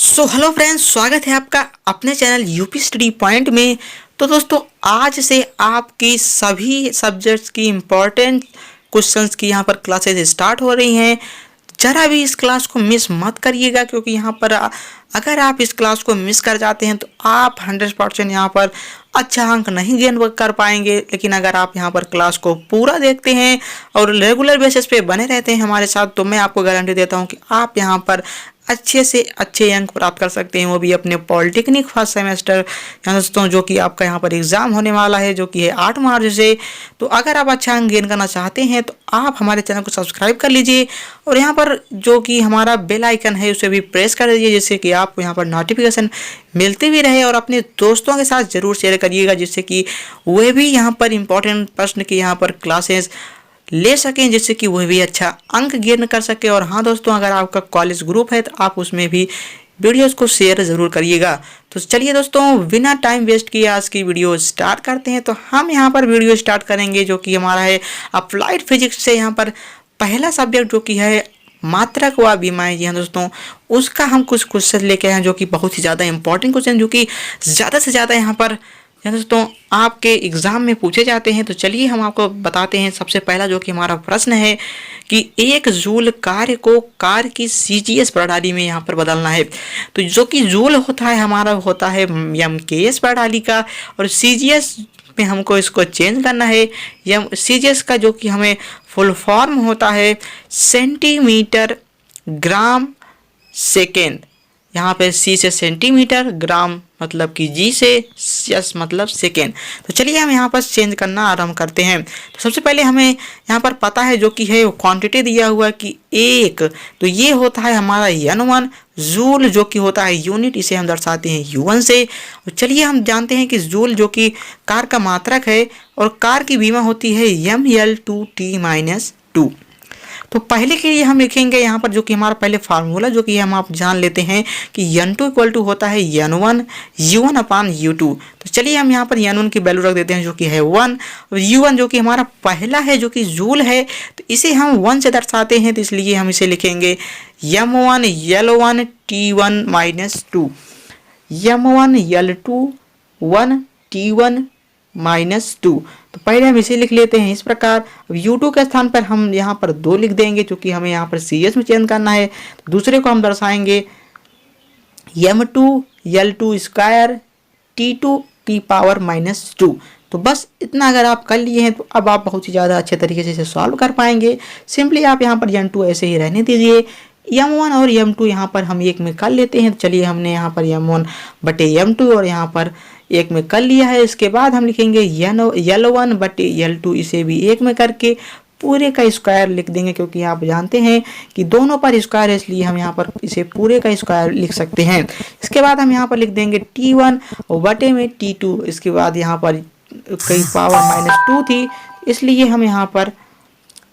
Hello friends, स्वागत है आपका अपने चैनल यूपी स्टडी पॉइंट में। तो दोस्तों, आज से आपकी सभी सब्जेक्ट्स की इम्पोर्टेंट क्वेश्चंस की यहाँ पर क्लासेस स्टार्ट हो रही हैं। ज़रा भी इस क्लास को मिस मत करिएगा, क्योंकि यहाँ पर अगर आप इस क्लास को मिस कर जाते हैं तो आप 100% यहाँ पर अच्छा अंक नहीं गेन कर पाएंगे। लेकिन अगर आप यहाँ पर क्लास को पूरा देखते हैं और रेगुलर बेसिस पे बने रहते हैं हमारे साथ, तो मैं आपको गारंटी देता हूँ कि आप यहाँ पर अच्छे से अच्छे अंक प्राप्त कर सकते हैं, वो भी अपने पॉलिटेक्निक फर्स्ट सेमेस्टर यहाँ दोस्तों, जो कि आपका यहाँ पर एग्ज़ाम होने वाला है, जो कि है 8 मार्च से। तो अगर आप अच्छा अंक गेन करना चाहते हैं तो आप हमारे चैनल को सब्सक्राइब कर लीजिए और यहाँ पर जो कि हमारा बेल आइकन है उसे भी प्रेस कर दीजिए, जिससे कि आपको यहाँ पर नोटिफिकेशन मिलते भी रहे। और अपने दोस्तों के साथ ज़रूर शेयर करिएगा, जिससे कि वे भी यहाँ पर इम्पोर्टेंट प्रश्न की यहाँ पर क्लासेस ले सकें, जिससे कि वह भी अच्छा अंक गेन कर सके। और हाँ दोस्तों, अगर आपका कॉलेज ग्रुप है तो आप उसमें भी वीडियोस को शेयर ज़रूर करिएगा। तो चलिए दोस्तों, बिना टाइम वेस्ट किए आज की वीडियो स्टार्ट करते हैं। तो हम यहाँ पर वीडियो स्टार्ट करेंगे जो कि हमारा है अप्लाइड फिजिक्स से। यहाँ पर पहला सब्जेक्ट जो कि है मात्रक व विमाएं, जी हाँ दोस्तों, उसका हम कुछ क्वेश्चन लेके आए हैं जो कि बहुत ही ज़्यादा इंपॉर्टेंट क्वेश्चन, जो कि ज़्यादा से ज़्यादा यहाँ पर दोस्तों आपके एग्ज़ाम में पूछे जाते हैं। तो चलिए हम आपको बताते हैं। सबसे पहला जो कि हमारा प्रश्न है कि एक जूल कार्य को कार्य की सीजीएस प्रणाली में यहाँ पर बदलना है। तो जो कि जूल होता है हमारा होता है एमकेएस प्रणाली का, और सीजीएस में हमको इसको चेंज करना है। एम सीजीएस का जो कि हमें फुल फॉर्म होता है सेंटीमीटर ग्राम सेकेंड। यहाँ पे सी से सेंटीमीटर, ग्राम मतलब कि जी से, एस मतलब सेकेंड। तो चलिए हम यहाँ पर चेंज करना आरंभ करते हैं। तो सबसे पहले हमें यहाँ पर पता है जो कि है क्वांटिटी दिया हुआ कि एक, तो ये होता है हमारा n1 जूल, जो कि होता है यूनिट, इसे हम दर्शाते हैं u1 से। तो चलिए हम जानते हैं कि जूल जो कि कार का मात्रक है और कार की विमा होती है ml2t-2। तो पहले के लिए हम लिखेंगे यहाँ पर जो कि हमारा पहले फार्मूला जो कि हम आप जान लेते हैं कि n2 इक्वल टू होता है n1 u1 अपान u2। तो चलिए हम यहाँ पर n1 की वैल्यू रख देते हैं जो कि है 1, और u1 जो कि हमारा पहला है जो कि जूल है, तो इसे हम 1 से दर्शाते हैं, तो इसलिए हम इसे लिखेंगे m1 l1 t1 minus 2, m1 l2 1 t1 minus 2। तो पहले हम इसे लिख लेते हैं इस प्रकार। अब u2 के स्थान पर हम यहाँ पर 2 लिख देंगे, क्योंकि हमें यहाँ पर cs में चेंज करना है। तो दूसरे को हम दर्शाएंगे m2 l2 स्क्वायर t2 की पावर माइनस 2। तो बस इतना अगर आप कर लिए हैं तो अब आप बहुत ही ज़्यादा अच्छे तरीके से इसे सॉल्व कर पाएंगे। सिंपली आप यहाँ पर m2 ऐसे ही रहने दीजिए, m1 और m2 यहाँ पर हम एक में कर लेते हैं। तो चलिए हमने यहाँ पर m1 बटे m2 और यहाँ पर एक में कर लिया है। इसके बाद हम लिखेंगे l1 बटे l2, इसे भी एक में करके पूरे का स्क्वायर लिख देंगे, क्योंकि आप जानते हैं कि दोनों पर स्क्वायर है, इसलिए हम यहाँ पर इसे पूरे का स्क्वायर लिख सकते हैं। इसके बाद हम यहाँ पर लिख देंगे t1 और बटे में t2। इसके बाद यहाँ पर कई पावर माइनस 2 थी, इसलिए हम यहाँ पर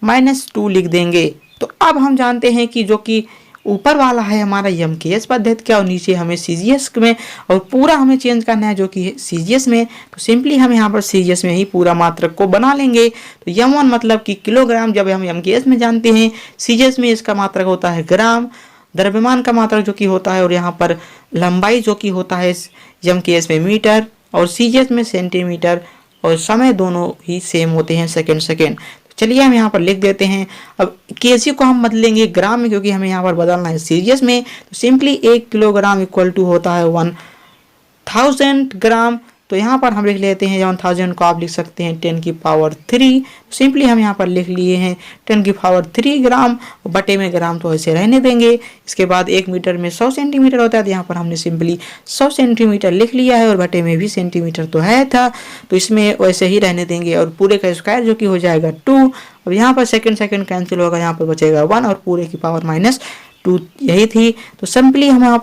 माइनस 2 लिख देंगे। तो अब हम जानते हैं कि जो कि ऊपर वाला है हमारा एमकेएस पद्धति का, और नीचे हमें सीजीएस में, और पूरा हमें चेंज करना है जो कि सीजीएस में। तो सिंपली हम यहाँ पर सीजीएस में ही पूरा मात्रक को बना लेंगे। तो m1 मतलब कि किलोग्राम, जब हम एमकेएस में जानते हैं, सीजीएस में इसका मात्रक होता है ग्राम, द्रव्यमान का मात्रक जो कि होता है, और यहाँ पर लंबाई जो कि होता है एमकेएस में मीटर और सीजीएस में सेंटीमीटर, और समय दोनों ही सेम होते हैं, सेकेंड। चलिए हम यहाँ पर लिख देते हैं। अब केजी को हम बदलेंगे ग्राम में, क्योंकि हमें यहाँ पर बदलना है सीरीज में। तो सिंपली 1 किलोग्राम इक्वल टू होता है 1000 ग्राम। तो यहाँ पर हम लिख लेते हैं 1000 को आप लिख सकते हैं 10 की पावर 3। सिंपली हम यहाँ पर लिख लिए हैं 10 की पावर 3 ग्राम, बटे में ग्राम तो ऐसे रहने देंगे। इसके बाद 1 मीटर में 100 सेंटीमीटर होता है, तो यहाँ पर हमने सिंपली 100 सेंटीमीटर लिख लिया है, और बटे में भी सेंटीमीटर तो है था, तो इसमें वैसे ही रहने देंगे। और पूरे का स्क्वायर जो कि हो जाएगा 2। अब यहाँ पर सेकेंड कैंसिल होगा, यहाँ पर बचेगा 1 और पूरे की पावर माइनस 2 यही थी। तो सिंपली हम यहाँ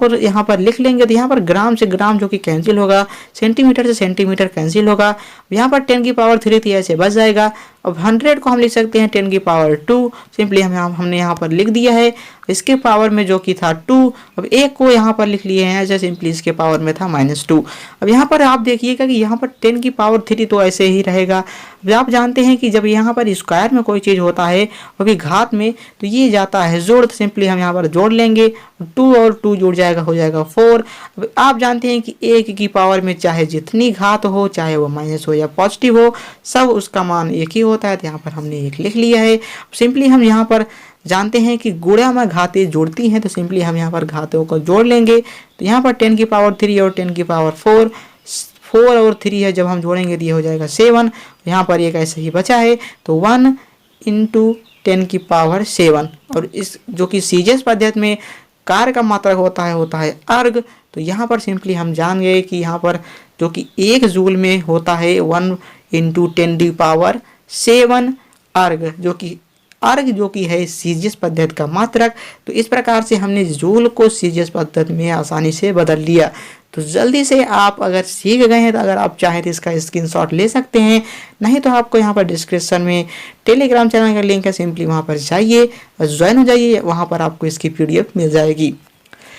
पर लिख लेंगे। तो यहाँ पर ग्राम से ग्राम जो कि कैंसिल होगा, सेंटीमीटर से सेंटीमीटर कैंसिल होगा। यहाँ पर 10 की पावर 3 थी, ऐसे बच जाएगा। अब 100 को हम लिख सकते हैं 10 की पावर 2। सिंपली हमने यहाँ पर लिख दिया है। इसके पावर में जो कि था 2, अब 1 को यहाँ पर लिख लिए हैं ऐसे, सिंपली इसके पावर में था -2। अब यहाँ पर आप देखिएगा कि यहाँ पर 10 की पावर 3 तो ऐसे ही रहेगा। अब आप जानते हैं कि जब यहाँ पर स्क्वायर में कोई चीज़ होता है वो भी घात में, तो ये जाता है जोड़। तो सिंपली हम यहाँ पर जोड़ लेंगे 2 और 2 जुड़ जाएगा, हो जाएगा 4। अब आप जानते हैं कि 1 की पावर में चाहे जितनी घात हो, चाहे वो माइनस हो या पॉजिटिव हो, सब उसका मान एक ही होता है। तो यहाँ पर हमने एक लिख लिया है। सिंपली हम यहाँ पर जानते हैं कि गुणा में घातें जुड़ती हैं, तो सिंपली हम यहाँ पर घातों को जोड़ लेंगे। तो यहाँ पर 10 की पावर 3 और 10 की पावर 4, 4 और 3 है, जब हम जोड़ेंगे तो ये हो जाएगा 7। यहाँ पर एक ऐसे ही बचा है, तो 1 इंटू 10 की पावर 7। और इस जो कि सीजीएस पद्धति में कार्य का मात्रक होता है अर्ग। तो यहाँ पर सिंपली हम जान गए कि यहाँ पर जो कि 1 जूल में होता है 1 इंटू 10 की पावर 7 अर्ग, जो कि है सीजीएस पद्धति का मात्रक। तो इस प्रकार से हमने जूल को सीजीएस पद्धति में आसानी से बदल लिया। तो जल्दी से आप अगर सीख गए हैं तो अगर आप चाहें तो इसका स्क्रीनशॉट ले सकते हैं, नहीं तो आपको यहाँ पर डिस्क्रिप्शन में टेलीग्राम चैनल का लिंक है, सिंपली वहाँ पर जाइए और ज्वाइन हो जाइए, वहाँ पर आपको इसकी पीडीएफ मिल जाएगी।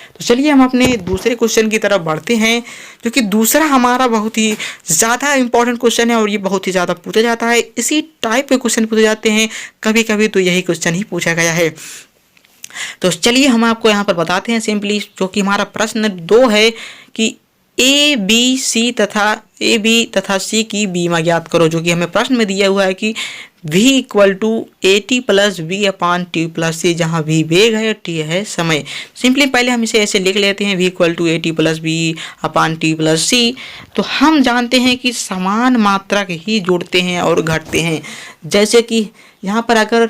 तो चलिए हम अपने दूसरे क्वेश्चन की तरफ बढ़ते हैं, जो कि दूसरा हमारा बहुत ही ज़्यादा इंपॉर्टेंट क्वेश्चन है और ये बहुत ही ज़्यादा पूछा जाता है। इसी टाइप के क्वेश्चन पूछे जाते हैं, कभी कभी तो यही क्वेश्चन ही पूछा गया है। तो चलिए हम आपको यहाँ पर बताते हैं सिंपली, जो कि हमारा प्रश्न 2 है कि ए बी तथा सी की बीमा ज्ञात करो। जो कि हमें प्रश्न में दिया हुआ है कि v equal to AT plus B upon T plus C, जहाँ v वेग है और t है समय। सिंपली पहले हम इसे ऐसे लिख लेते हैं, v equal to AT plus B upon T plus C. तो हम जानते हैं कि समान मात्रक ही जुड़ते हैं और घटते हैं। जैसे कि यहाँ पर अगर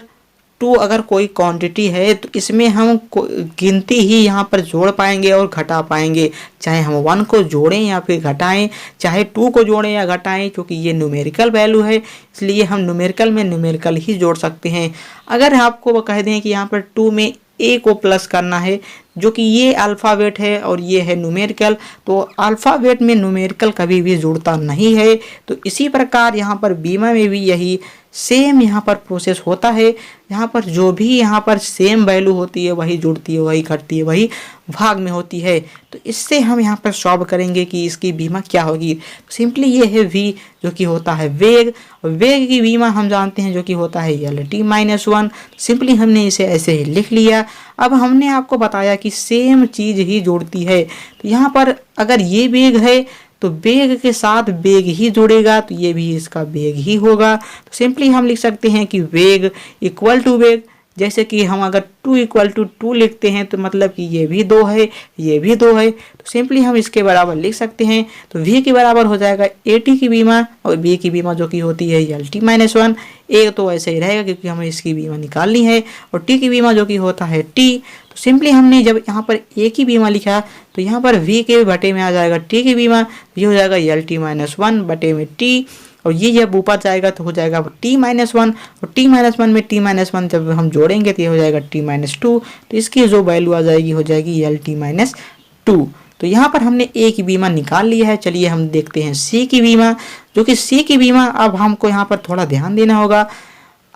2 अगर कोई क्वांटिटी है तो इसमें हम गिनती ही यहाँ पर जोड़ पाएंगे और घटा पाएंगे, चाहे हम 1 को जोड़ें या फिर घटाएं, चाहे 2 को जोड़ें या घटाएं, क्योंकि ये न्यूमेरिकल वैल्यू है, इसलिए हम न्यूमेरिकल में न्यूमेरिकल ही जोड़ सकते हैं। अगर आपको वो कह दें कि यहाँ पर 2 में ए को प्लस करना है, जो कि ये अल्फ़ाबेट है और ये है न्यूमेरिकल, तो अल्फ़ाबेट में न्यूमेरिकल कभी भी जुड़ता नहीं है। तो इसी प्रकार यहाँ पर बीमा में भी यही सेम यहाँ पर प्रोसेस होता है। यहाँ पर जो भी यहाँ पर सेम वैल्यू होती है वही जुड़ती है, वही घटती है, वही भाग में होती है। तो इससे हम यहाँ पर सॉल्व करेंगे कि इसकी बीमा क्या होगी। तो सिंपली ये है v, जो कि होता है वेग, और वेग की बीमा हम जानते हैं जो कि होता है LT-1। सिंपली हमने इसे ऐसे ही लिख लिया। अब हमने आपको बताया कि सेम चीज़ ही जोड़ती है। तो यहाँ पर अगर ये वेग है तो वेग के साथ वेग ही जुड़ेगा, तो ये भी इसका वेग ही होगा। तो सिंपली हम लिख सकते हैं कि वेग इक्वल टू वेग, जैसे कि हम अगर 2 इक्वल टू 2 लिखते हैं तो मतलब कि ये भी 2 है, ये भी 2 है। तो सिंपली हम इसके बराबर लिख सकते हैं। तो v के बराबर हो जाएगा AT की बीमा और b की बीमा जो कि होती है LT-1। एक तो ऐसे ही रहेगा क्योंकि हमें इसकी बीमा निकालनी है, और t की बीमा जो कि होता है t। तो सिंपली हमने जब यहाँ पर a की बीमा लिखा तो यहाँ पर v के बटे में आ जाएगा t की बीमा, ये हो जाएगा LT-1 बटे में t, और ये जब ऊपर जाएगा तो हो जाएगा T-1, और T-1 में T-1 जब हम जोड़ेंगे तो ये हो जाएगा T-2। तो इसकी जो वैल्यू आ जाएगी हो जाएगी LT-2। तो यहाँ पर हमने A की बीमा निकाल लिया है। चलिए हम देखते हैं C की बीमा, जो कि C की बीमा अब हमको यहाँ पर थोड़ा ध्यान देना होगा।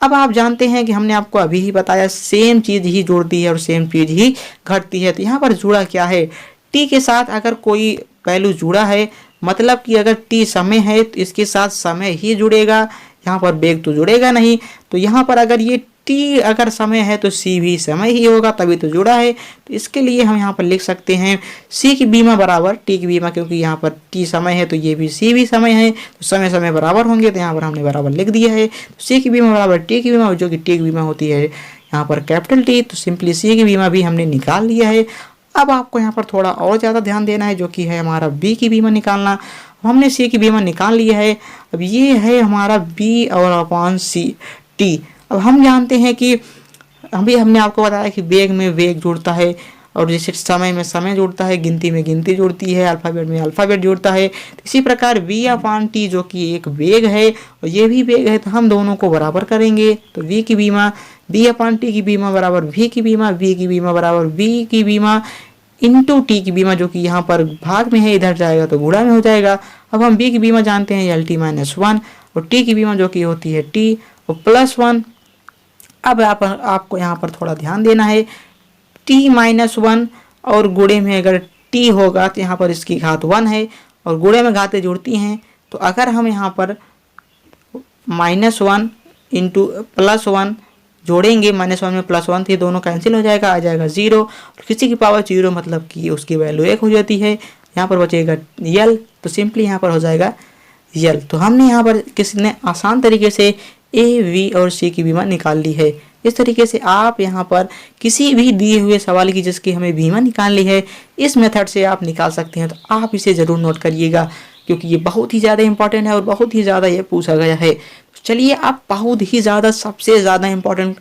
अब आप जानते हैं कि हमने आपको अभी ही बताया सेम चीज़ ही जोड़ती है और सेम चीज़ ही घटती है। तो यहाँ पर जुड़ा क्या है, T के साथ अगर कोई वैल्यू जुड़ा है, मतलब कि अगर t समय है तो इसके साथ समय ही जुड़ेगा, यहाँ पर वेग तो जुड़ेगा नहीं। तो यहाँ पर अगर ये t अगर समय है तो c भी समय ही होगा, तभी तो जुड़ा है। तो इसके लिए हम यहाँ पर लिख सकते हैं c की बीमा बराबर t की बीमा, क्योंकि यहाँ पर t समय है तो ये भी c भी समय है, तो समय समय बराबर होंगे, तो यहाँ पर हमने बराबर लिख दिया है। तो c की बीमा बराबर t की बीमा, जो कि t की बीमा होती है यहाँ पर कैपिटल T। तो सिंपली c की बीमा भी हमने निकाल लिया है। अब आपको यहाँ पर थोड़ा और ज़्यादा ध्यान देना है, जो कि है हमारा b की बीमा निकालना। हमने c की बीमा निकाल लिया है। अब ये है हमारा b और अपॉन c t। अब हम जानते हैं कि अभी हमने आपको बताया कि वेग में वेग जुड़ता है, और जैसे समय में समय जुड़ता है, गिनती में गिनती जुड़ती है, अल्फ़ाबेट में अल्फ़ाबेट जुड़ता है। तो इसी प्रकार v अपॉन t जो कि एक वेग है और ये भी वेग है, तो हम दोनों को बराबर करेंगे। तो v की बीमा b अपॉन t की बीमा बराबर v की बीमा, v की बीमा बराबर v की बीमा इंटू t की बीमा, जो कि यहाँ पर भाग में है, इधर जाएगा तो गुणा में हो जाएगा। अब हम b की बीमा जानते हैं LT-1, और t की बीमा जो कि होती है t और +1। अब आपको यहाँ पर थोड़ा ध्यान देना है, T-1 और गुणे में अगर t होगा तो यहाँ पर इसकी घात 1 है, और गुणे में घातें जुड़ती हैं। तो अगर हम यहाँ पर -1 इंटू +1 जोड़ेंगे, -1 में +1 थी, दोनों कैंसिल हो जाएगा, आ जाएगा 0। किसी की पावर 0 मतलब कि उसकी वैल्यू 1 हो जाती है। यहाँ पर बचेगा यल, तो सिंपली यहाँ पर हो जाएगा यल। तो हमने यहाँ पर किसी ने आसान तरीके से ए, वी और सी की बीमा निकाल ली है। इस तरीके से आप यहाँ पर किसी भी दिए हुए सवाल की जिसकी हमें बीमा निकालनी है, इस मेथड से आप निकाल सकते हैं। तो आप इसे ज़रूर नोट करिएगा, क्योंकि ये बहुत ही ज़्यादा इंपॉर्टेंट है और बहुत ही ज़्यादा ये पूछा गया है। चलिए, आप बहुत ही ज़्यादा सबसे ज़्यादा इम्पोर्टेंट,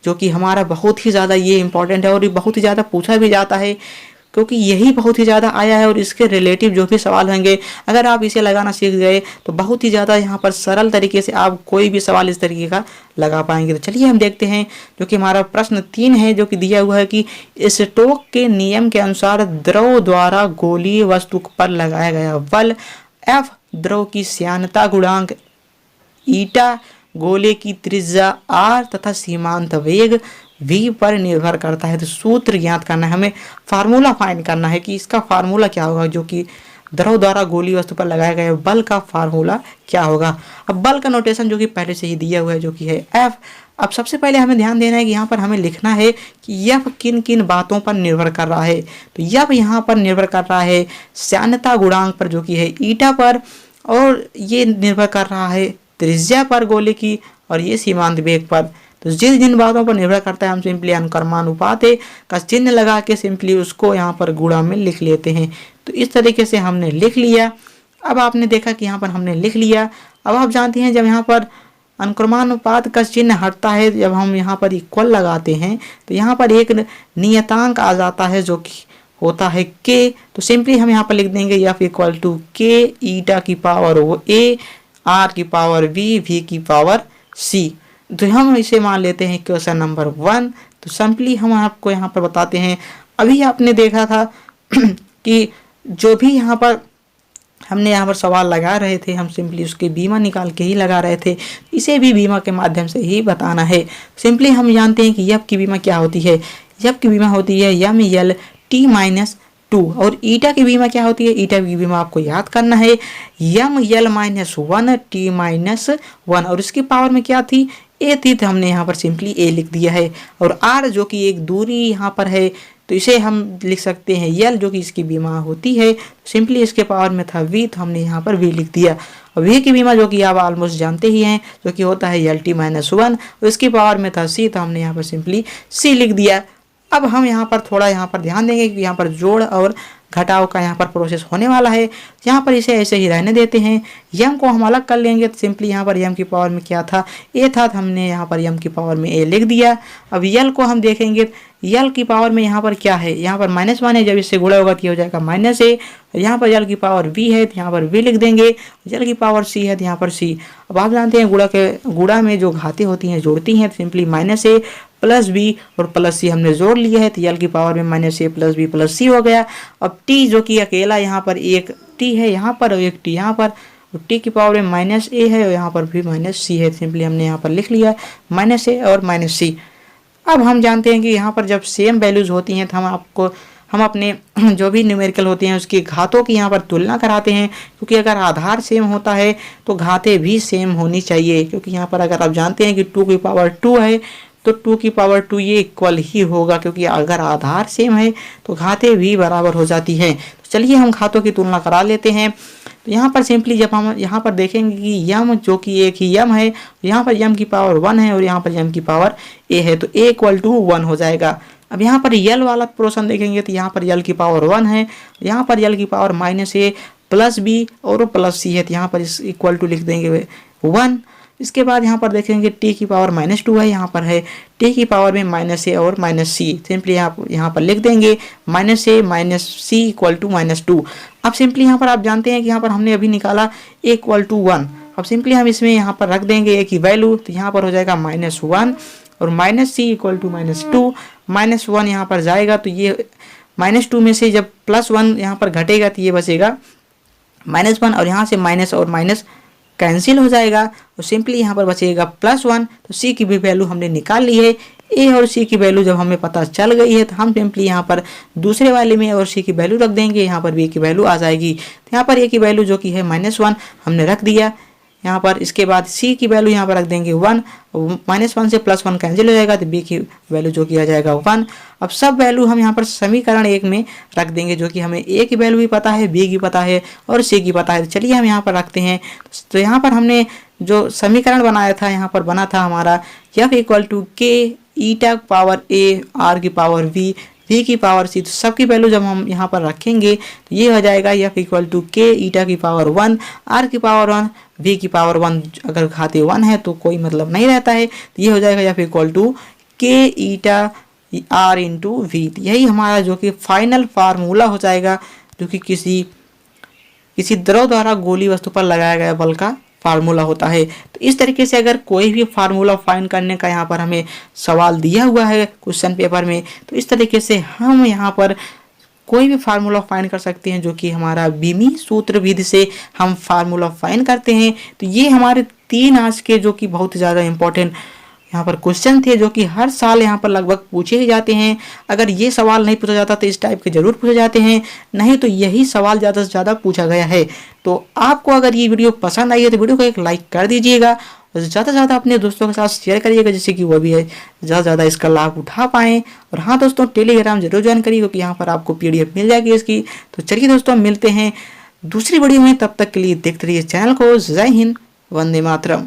जो कि हमारा बहुत ही ज़्यादा ये इम्पोर्टेंट है और ये बहुत ही ज़्यादा पूछा भी जाता है, क्योंकि यही बहुत ही ज़्यादा आया है और इसके रिलेटिव जो भी सवाल होंगे, अगर आप इसे लगाना सीख गए तो बहुत ही ज़्यादा यहाँ पर सरल तरीके से आप कोई भी सवाल इस तरीके का लगा पाएंगे। तो चलिए हम देखते हैं, जो कि हमारा प्रश्न 3 है, जो कि दिया हुआ है कि स्टोक के नियम के अनुसार द्रव द्वारा गोलीय वस्तु पर लगाया गया बल F, द्रव की श्यानता गुणांक ईटा, गोले की त्रिज्या r तथा सीमांत वेग v पर निर्भर करता है। तो सूत्र ज्ञात करना है, हमें फार्मूला फाइंड करना है कि इसका फार्मूला क्या होगा, जो कि द्रव द्वारा गोलीय वस्तु पर लगाया गया बल का फार्मूला क्या होगा। अब बल का नोटेशन जो कि पहले से ही दिया हुआ है, जो कि है F। अब सबसे पहले हमें ध्यान देना है कि यहाँ पर हमें लिखना है कि F किन किन बातों पर निर्भर कर रहा है। तो F यहाँ पर निर्भर कर रहा है श्यानता गुणांक पर, जो कि है ईटा पर, और ये निर्भर कर रहा है त्रिज्या पर गोले की, और ये सीमांत वेग पर। तो जिन बातों पर निर्भर करता है, हम सिंपली अनुक्रमानुपात का चिन्ह लगा के सिंपली उसको यहाँ पर गुणा में लिख लेते हैं। तो इस तरीके से हमने लिख लिया। अब आपने देखा कि यहाँ पर हमने लिख लिया। अब आप जानते हैं, जब यहाँ पर अनुक्रमानुपात का चिन्ह हटता है, जब हम यहाँ पर इक्वल लगाते हैं, तो यहाँ पर एक नियतांक आ जाता है, जो कि होता है के। तो सिंपली हम यहाँ पर लिख देंगे F इक्वल टू के ईटा की पावर A, R की पावर B, V की पावर C। तो हम इसे मान लेते हैं क्वेश्चन नंबर 1। तो सिंपली हम आपको यहाँ पर बताते हैं, अभी आपने देखा था कि जो भी यहाँ पर हमने यहाँ पर सवाल लगा रहे थे, हम सिंपली उसकी बीमा निकाल के ही लगा रहे थे। इसे भी बीमा के माध्यम से ही बताना है। सिंपली हम जानते हैं कि यफ की बीमा क्या होती है। यफ की बीमा होती है ML T-2, और ईटा की बीमा क्या होती है। ईटा की बीमा आपको याद करना है ML-1 T-1, और इसकी पावर में क्या थी, ए थी, तो हमने यहाँ पर सिंपली ए लिख दिया है। और आर जो कि एक दूरी यहाँ पर है, तो इसे हम लिख सकते हैं यल, जो कि इसकी बीमा होती है। सिंपली इसके पावर में था वी, तो हमने यहाँ पर वी लिख दिया। और वी की बीमा जो कि आप ऑलमोस्ट जानते ही हैं, जो कि होता है LT-1, और इसकी पावर में था सी, तो हमने यहाँ पर सिंपली सी लिख दिया। अब हम यहाँ पर थोड़ा यहाँ पर ध्यान देंगे कि यहाँ पर जोड़ और घटाव का यहाँ पर प्रोसेस होने वाला है। यहाँ पर इसे ऐसे ही रहने देते हैं। यम को हम अलग कर लेंगे, तो सिंपली यहाँ पर यम की पावर में क्या था, ए था, तो हमने यहाँ पर यम की पावर में ए लिख दिया। अब यल को हम देखेंगे, यल की पावर में यहाँ पर क्या है, यहाँ पर -1 है, जब इससे गुणा होगा तो हो जाएगा -a। यहाँ पर यल की पावर v है, तो यहाँ पर v लिख देंगे। यल की पावर c है, तो यहाँ पर c। अब आप जानते हैं गुणा में जो घातें होती हैं जोड़ती हैं, तो सिंपली -a प्लस b और प्लस c हमने जोड़ लिया है, तो यल की पावर में -a plus b plus c हो गया। अब t जो कि अकेला यहाँ पर एक t है यहाँ पर और एक t यहाँ पर, t की पावर में -a है और यहाँ पर भी -c है, सिंपली हमने यहाँ पर लिख लिया -a और -c। अब हम जानते हैं कि यहाँ पर जब सेम वैल्यूज होती हैं, तो हम अपने जो भी न्यूमेरिकल होते हैं उसकी घातों की यहाँ पर तुलना कराते हैं, क्योंकि अगर आधार सेम होता है तो घातें भी सेम होनी चाहिए। क्योंकि यहाँ पर अगर आप जानते हैं कि 2 की पावर 2 है, तो 2 की पावर 2 ये इक्वल ही होगा, क्योंकि अगर आधार सेम है तो घातें भी बराबर हो जाती हैं। तो चलिए हम घातों की तुलना करा लेते हैं। तो यहाँ पर सिंपली जब हम यहाँ पर देखेंगे कि यम जो कि एक ही यम है, यहाँ पर यम की पावर 1 है और यहाँ पर यम की पावर a है, तो a इक्वल टू 1 हो जाएगा। अब यहाँ पर यल वाला पोर्शन देखेंगे, तो यहाँ पर यल की पावर 1 है, यहाँ पर यल की पावर -a प्लस b और प्लस c है, तो यहाँ पर इस इक्वल टू लिख देंगे 1। इसके बाद यहाँ पर देखेंगे t की पावर -2 है, यहाँ पर है t की पावर में -a और -c, सिंपली आप यहाँ पर लिख देंगे -a -c इक्वल टू -2। अब सिंपली यहाँ पर आप जानते हैं कि यहाँ पर हमने अभी निकाला a इक्वल टू 1। अब सिंपली हम इसमें यहाँ पर रख देंगे a की वैल्यू, तो यहाँ पर हो जाएगा -1 और -c इक्वल टू -2। -1 यहाँ पर जाएगा, तो ये -2 में से जब +1 यहाँ पर घटेगा तो ये बचेगा -1, और यहाँ से माइनस और माइनस कैंसिल हो जाएगा, तो सिंपली यहाँ पर बचेगा +1। तो c की भी वैल्यू हमने निकाल ली है। a और c की वैल्यू जब हमें पता चल गई है, तो हम सिंपली यहाँ पर दूसरे वाले में और c की वैल्यू रख देंगे, यहाँ पर b की वैल्यू आ जाएगी। तो यहाँ पर a की वैल्यू जो कि है -1 हमने रख दिया, यहाँ पर। इसके बाद सी की वैल्यू यहाँ पर रख देंगे 1, -1 से +1 कैंसिल हो जाएगा तो बी की वैल्यू जो कि आ जाएगा 1। अब सब वैल्यू हम यहाँ पर समीकरण 1 में रख देंगे, जो कि हमें ए की वैल्यू भी पता है, बी की पता है और सी की पता है। तो चलिए हम यहाँ पर रखते हैं। तो यहाँ पर हमने जो समीकरण बनाया था, यहाँ पर बना था हमारा f = k eta power a r की पावर v v की पावर c। तो सबकी वैल्यू जब हम यहाँ पर रखेंगे तो ये हो जाएगा f = k ईटा की पावर 1 r की पावर 1 v की पावर 1। अगर घाते 1 है तो कोई मतलब नहीं रहता है, तो ये हो जाएगा f = k ईटा r इंटू v। यही हमारा जो कि फाइनल फार्मूला हो जाएगा, जो कि किसी द्रव द्वारा गोली वस्तु पर लगाया गया बल का फार्मूला होता है। तो इस तरीके से अगर कोई भी फार्मूला फाइंड करने का यहाँ पर हमें सवाल दिया हुआ है क्वेश्चन पेपर में, तो इस तरीके से हम यहाँ पर कोई भी फार्मूला फाइंड कर सकते हैं, जो कि हमारा बीमी सूत्र विधि से हम फार्मूला फाइंड करते हैं। तो ये हमारे 3 आज के जो कि बहुत ज़्यादा इंपॉर्टेंट यहाँ पर क्वेश्चन थे, जो कि हर साल यहाँ पर लगभग पूछे ही जाते हैं। अगर ये सवाल नहीं पूछा जाता तो इस टाइप के जरूर पूछे जाते हैं, नहीं तो यही सवाल ज़्यादा से ज़्यादा पूछा गया है। तो आपको अगर ये वीडियो पसंद आई है तो वीडियो को एक लाइक कर दीजिएगा और ज़्यादा से ज़्यादा अपने दोस्तों के साथ शेयर करिएगा, जिससे कि वो भी ज़्यादा से ज़्यादा इसका लाभ उठा पाएँ। और हाँ दोस्तों, टेलीग्राम जरूर ज्वाइन करिए, क्योंकि यहाँ पर आपको PDF मिल जाएगी इसकी। तो चलिए दोस्तों, मिलते हैं दूसरी वीडियो में, तब तक के लिए देखते रहिए चैनल को। जय हिंद, वंदे मातरम।